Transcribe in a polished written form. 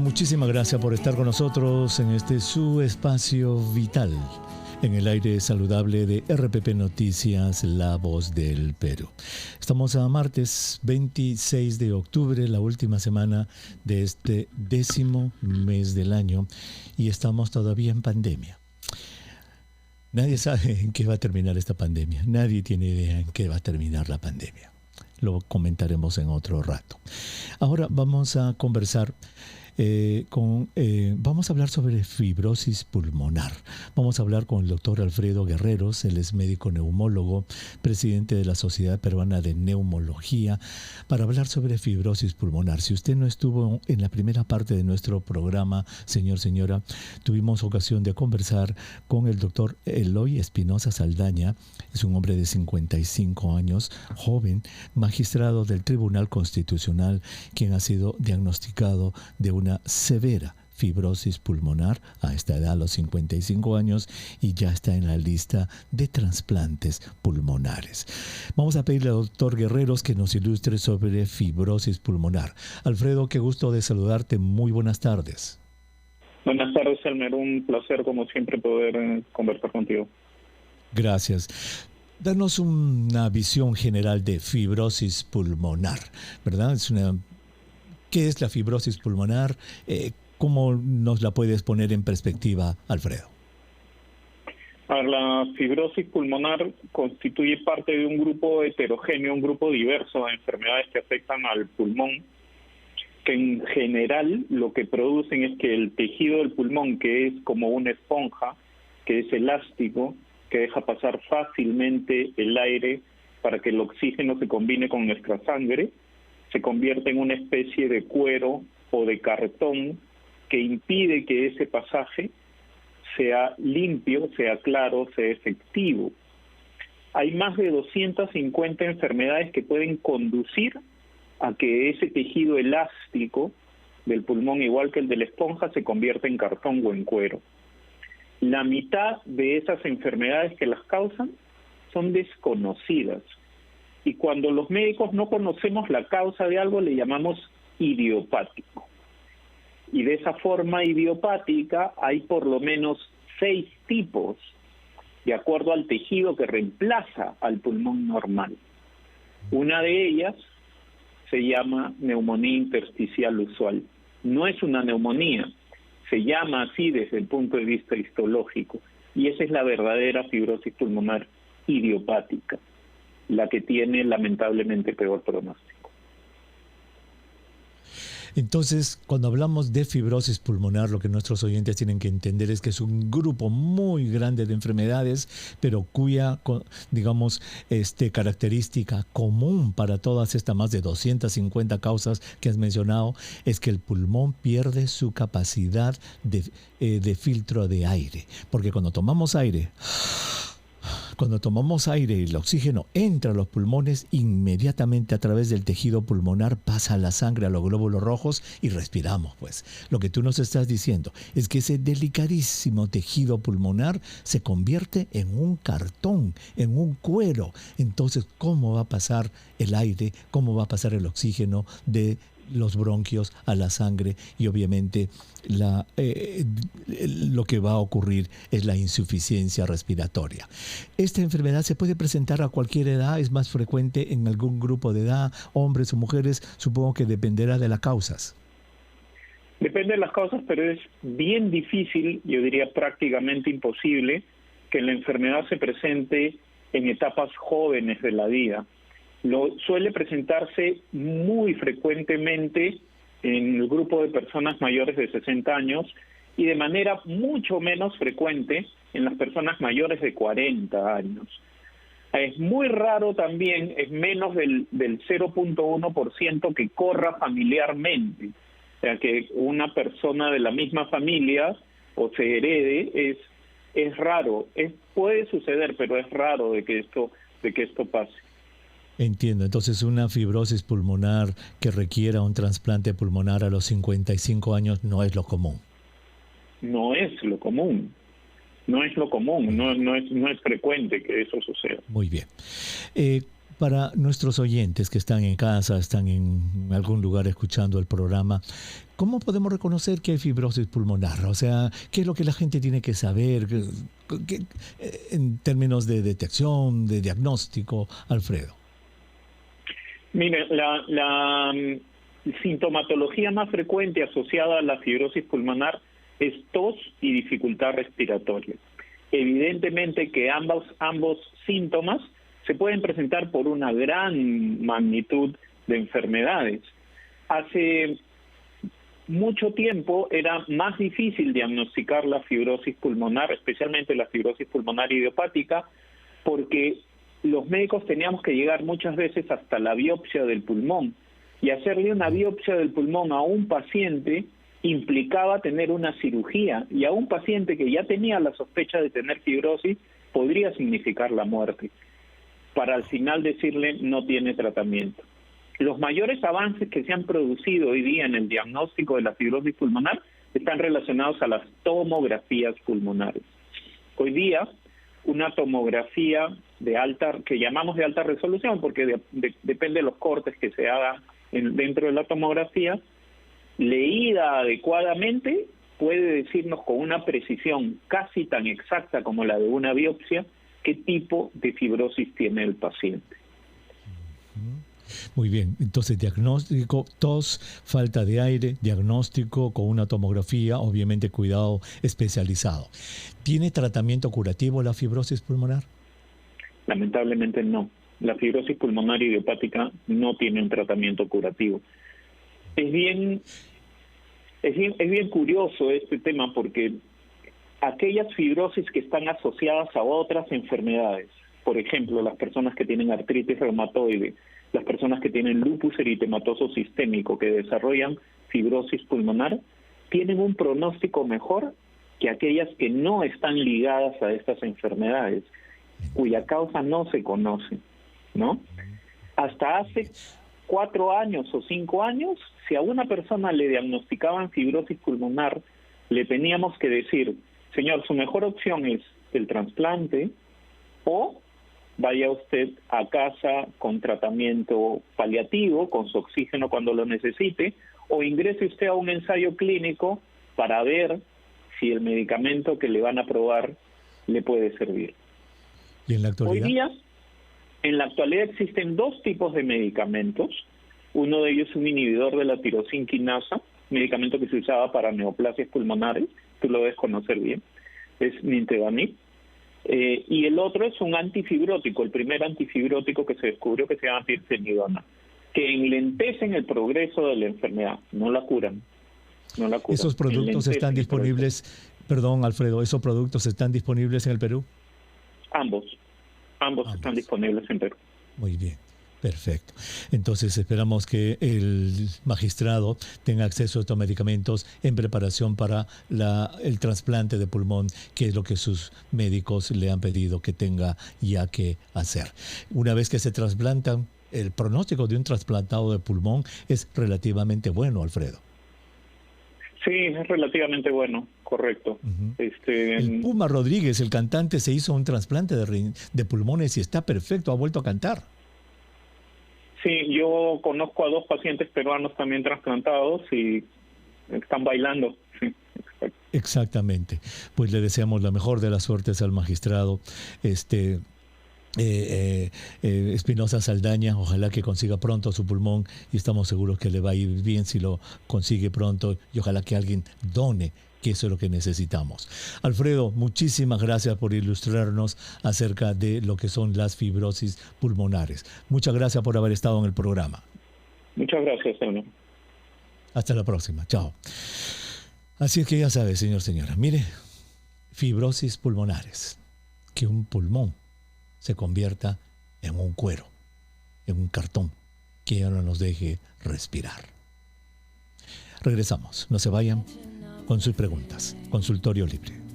Muchísimas gracias por estar con nosotros en este su espacio vital, en el aire saludable de RPP Noticias, La Voz del Perú. Estamos a martes 26 de octubre, la última semana de este 10º mes del año, y estamos todavía en pandemia. Nadie sabe en qué va a terminar esta pandemia. Nadie tiene idea en qué va a terminar la pandemia. Lo comentaremos en otro rato. Ahora vamos a conversar vamos a hablar sobre fibrosis pulmonar. Vamos a hablar con el doctor Alfredo Guerreros. Él es médico neumólogo, presidente de la Sociedad Peruana de Neumología, para hablar sobre fibrosis pulmonar. Si usted no estuvo en la primera parte de nuestro programa, señora, tuvimos ocasión de conversar con el doctor Eloy Espinosa Saldaña. Es un hombre de 55 años, joven, magistrado del Tribunal Constitucional, quien ha sido diagnosticado de una severa fibrosis pulmonar a esta edad, a los 55 años, y ya está en la lista de trasplantes pulmonares. Vamos a pedirle al doctor Guerreros que nos ilustre sobre fibrosis pulmonar. Alfredo, qué gusto de saludarte. Muy buenas tardes. Buenas tardes, Elmer. Un placer, como siempre, poder conversar contigo. Gracias. Danos una visión general de fibrosis pulmonar, ¿verdad? ¿Qué es la fibrosis pulmonar? ¿Cómo nos la puedes poner en perspectiva, Alfredo? La fibrosis pulmonar constituye parte de un grupo heterogéneo, un grupo diverso de enfermedades que afectan al pulmón, que en general lo que producen es que el tejido del pulmón, que es como una esponja, que es elástico, que deja pasar fácilmente el aire para que el oxígeno se combine con nuestra sangre, se convierte en una especie de cuero o de cartón que impide que ese pasaje sea limpio, sea claro, sea efectivo. Hay más de 250 enfermedades que pueden conducir a que ese tejido elástico del pulmón, igual que el de la esponja, se convierta en cartón o en cuero. La mitad de esas enfermedades que las causan son desconocidas. Y cuando los médicos no conocemos la causa de algo, le llamamos idiopático. Y de esa forma idiopática hay por lo menos 6 tipos, de acuerdo al tejido que reemplaza al pulmón normal. Una de ellas se llama neumonía intersticial usual. No es una neumonía, se llama así desde el punto de vista histológico. Y esa es la verdadera fibrosis pulmonar idiopática, la que tiene lamentablemente peor pronóstico. Entonces, cuando hablamos de fibrosis pulmonar, lo que nuestros oyentes tienen que entender es que es un grupo muy grande de enfermedades, pero cuya, digamos, característica común para todas estas más de 250 causas que has mencionado es que el pulmón pierde su capacidad de filtro de aire. Porque cuando tomamos aire y el oxígeno entra a los pulmones, inmediatamente a través del tejido pulmonar pasa a la sangre, a los glóbulos rojos y respiramos. Pues lo que tú nos estás diciendo es que ese delicadísimo tejido pulmonar se convierte en un cartón, en un cuero. Entonces, ¿cómo va a pasar el aire? ¿Cómo va a pasar el oxígeno de los bronquios a la sangre? Y obviamente lo que va a ocurrir es la insuficiencia respiratoria. ¿Esta enfermedad se puede presentar a cualquier edad? ¿Es más frecuente en algún grupo de edad, hombres o mujeres? Supongo que dependerá de las causas. Depende de las causas, pero es bien difícil, yo diría prácticamente imposible, que la enfermedad se presente en etapas jóvenes de la vida. Suele presentarse muy frecuentemente en el grupo de personas mayores de 60 años y de manera mucho menos frecuente en las personas mayores de 40 años. Es muy raro también, es menos del 0.1% que corra familiarmente. O sea, que una persona de la misma familia o se herede es raro. Puede suceder, pero es raro de que esto pase. Entiendo. Entonces, una fibrosis pulmonar que requiera un trasplante pulmonar a los 55 años no es lo común. No es lo común. No es lo común. No es frecuente que eso suceda. Muy bien. Para nuestros oyentes que están en casa, están en algún lugar escuchando el programa, ¿cómo podemos reconocer que hay fibrosis pulmonar? O sea, ¿qué es lo que la gente tiene que saber en términos de detección, de diagnóstico, Alfredo? Mire, la sintomatología más frecuente asociada a la fibrosis pulmonar es tos y dificultad respiratoria. Evidentemente que ambos síntomas se pueden presentar por una gran magnitud de enfermedades. Hace mucho tiempo era más difícil diagnosticar la fibrosis pulmonar, especialmente la fibrosis pulmonar idiopática, porque los médicos teníamos que llegar muchas veces hasta la biopsia del pulmón, y hacerle una biopsia del pulmón a un paciente implicaba tener una cirugía, y a un paciente que ya tenía la sospecha de tener fibrosis podría significar la muerte, para al final decirle no tiene tratamiento. Los mayores avances que se han producido hoy día en el diagnóstico de la fibrosis pulmonar están relacionados a las tomografías pulmonares. Hoy día, una tomografía que llamamos de alta resolución, porque depende de los cortes que se hagan dentro de la tomografía, leída adecuadamente, puede decirnos con una precisión casi tan exacta como la de una biopsia qué tipo de fibrosis tiene el paciente. Muy bien, entonces diagnóstico, tos, falta de aire, diagnóstico con una tomografía, obviamente cuidado especializado. ¿Tiene tratamiento curativo la fibrosis pulmonar? Lamentablemente no. La fibrosis pulmonar idiopática no tiene un tratamiento curativo. Es bien curioso este tema porque aquellas fibrosis que están asociadas a otras enfermedades, por ejemplo, las personas que tienen artritis reumatoide, las personas que tienen lupus eritematoso sistémico, que desarrollan fibrosis pulmonar, tienen un pronóstico mejor que aquellas que no están ligadas a estas enfermedades, cuya causa no se conoce, ¿no? Hasta hace 4 años o 5 años, si a una persona le diagnosticaban fibrosis pulmonar, le teníamos que decir, señor, su mejor opción es el trasplante o vaya usted a casa con tratamiento paliativo, con su oxígeno cuando lo necesite, o ingrese usted a un ensayo clínico para ver si el medicamento que le van a probar le puede servir. ¿Y en la actualidad? Hoy día, en la actualidad existen 2 tipos de medicamentos. Uno de ellos es un inhibidor de la tirosina quinasa, medicamento que se usaba para neoplasias pulmonares, tú lo debes conocer bien, es nintedanib. Y el otro es un antifibrótico, el primer antifibrótico que se descubrió, que se llama pirfenidona, que enlentecen el progreso de la enfermedad, no la curan. ¿Esos productos están disponibles, perdón Alfredo, esos productos están disponibles en el Perú? Ambos están disponibles en Perú. Muy bien. Perfecto. Entonces esperamos que el magistrado tenga acceso a estos medicamentos en preparación para el trasplante de pulmón, que es lo que sus médicos le han pedido que tenga ya que hacer. Una vez que se trasplantan, el pronóstico de un trasplantado de pulmón es relativamente bueno, Alfredo. Sí, es relativamente bueno, correcto. El Puma Rodríguez, el cantante, se hizo un trasplante de pulmones y está perfecto, ha vuelto a cantar. Sí, yo conozco a 2 pacientes peruanos también trasplantados y están bailando. Sí, exactamente. Pues le deseamos la mejor de las suertes al magistrado Espinosa Saldaña. Ojalá que consiga pronto su pulmón y estamos seguros que le va a ir bien si lo consigue pronto, y ojalá que alguien done, que eso es lo que necesitamos. Alfredo, muchísimas gracias por ilustrarnos acerca de lo que son las fibrosis pulmonares. Muchas gracias por haber estado en el programa. Muchas gracias, señor. Hasta la próxima. Chao. Así es que ya sabe, señora. Mire, fibrosis pulmonares. Que un pulmón se convierta en un cuero, en un cartón, que ya no nos deje respirar. Regresamos. No se vayan con sus preguntas. Consultorio Libre.